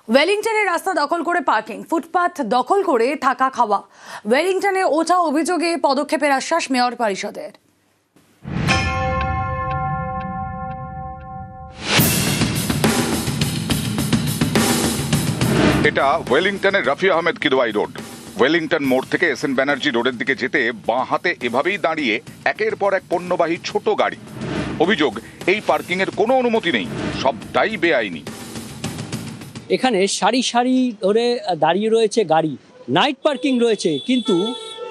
ওয়েলিংটনে রাস্তা দখল করে পার্কিং, ফুটপাথ দখল করে থাকা খাওয়া। ওয়েলিংটনে ওঠা অভিযোগে পদক্ষেপের আশ্বাস মেয়র পরিষদের। এটা ওয়েলিংটনের রফি আহমেদ কিদওয়াই রোড। ওয়েলিংটন মোড় থেকে এসএন ব্যানার্জি রোডের দিকে যেতে বাঁ হাতে এভাবেই দাঁড়িয়ে একের পর এক পণ্যবাহী ছোট গাড়ি। অভিযোগ, এই পার্কিং এর কোনো অনুমতি নেই, সবটাই বেআইনি। এখানে সারি সারি ধরে দাঁড়িয়ে রয়েছে গাড়ি, নাইট পার্কিং রয়েছে, কিন্তু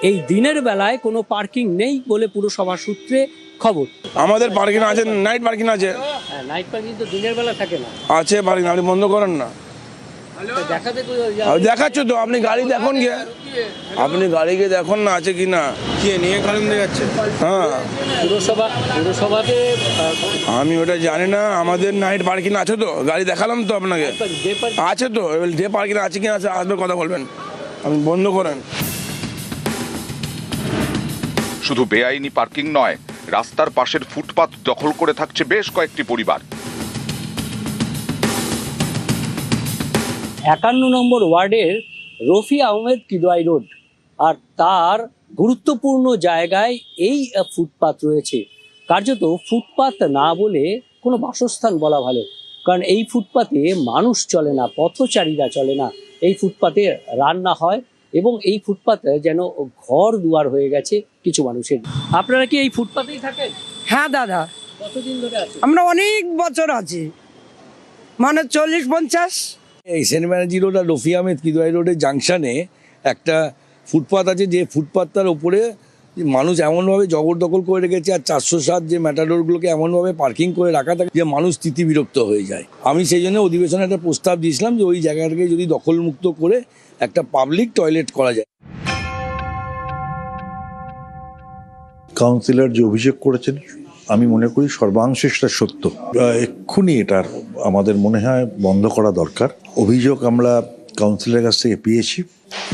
এই দিনের বেলায় কোনো পার্কিং নেই বলে পুরসভা সূত্রে খবর। আমাদের পার্কিং আছে, নাইট পার্কিং আছে। হ্যাঁ, নাইট পার্কিং তো দিনের বেলা থাকে না। আছে পার্কিং, আপনি বন্ধ করেন না। দেখাচ্ছ তো, আপনি গাড়ি দেখুন গিয়ে, আপনি গাড়িকে দেখুন না আছে কি না। কি নিয়ে কারণ দেখাচ্ছে? হ্যাঁ, পুরসভাতে আমি ওটা জানি না। আমাদের নাইট পার্কিং আছে তো, গাড়ি দেখালাম তো আপনাকে, আছে তো। ডে পার্কিং আছে কি না আসবে কথা বলবেন, আপনি বন্ধ করেন। শুধু বেআইনি পার্কিং নয়, রাস্তার পাশের ফুটপাত দখল করে থাকছে বেশ কয়েকটি পরিবার। 51 নম্বর ওয়ার্ডের রফি আহমেদ কিদওয়াই রোড, আর তার গুরুত্বপূর্ণ জায়গায় এই ফুটপাত রয়েছে। কার্যত ফুটপাত না বলে কোনো বাসস্থান বলা ভালো, কারণ এই ফুটপাতে মানুষ চলে না, পথচারীরা চলে না। এই ফুটপাতে রান্না হয় এবং এই ফুটপাতে যেন ঘর দুয়ার হয়ে গেছে কিছু মানুষের। আপনারা কি এই ফুটপাতেই থাকেন? হ্যাঁ দাদা, কতদিন ধরে আছেন? আমরা অনেক বছর আছি, মানে 40-50। এসএন ব্যানার্জি রোড আর রফি আহমেদ কিদওয়াই রোডের জাংশনে একটা ফুটপাথ আছে, যে ফুটপাথটার ওপরে মানুষ এমনভাবে জবরদখল করে রেখেছে, আর 407 যে ম্যাটাডোরগুলোকে এমনভাবে পার্কিং করে রাখা থাকে যে মানুষ তিতিবিরক্ত হয়ে যায়। আমি সেই জন্য অধিবেশনে একটা প্রস্তাব দিয়েছিলাম যে ওই জায়গাটাকে যদি দখলমুক্ত করে একটা পাবলিক টয়লেট করা যায়। কাউন্সিলর যে অভিযোগ করেছেন, আমি মনে করি সর্বাংশে সেটা সত্য। এক্ষুনি এটার আমাদের মনে হয় বন্ধ করা দরকার। অভিযোগ আমরা কাউন্সিলরের কাছ থেকে পেয়েছি।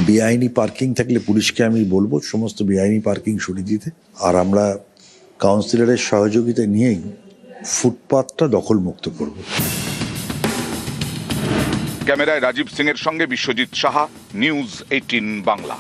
বেআইনি পার্কিং থাকলে পুলিশকে আমি বলবো সমস্ত বেআইনি পার্কিং সরিয়ে দিতে, আর আমরা কাউন্সিলরের সহযোগিতা নিয়েই ফুটপাথটা দখলমুক্ত করব। ক্যামেরায় রাজীব সিং এর সঙ্গে বিশ্বজিৎ সাহা, নিউজ 18 বাংলা।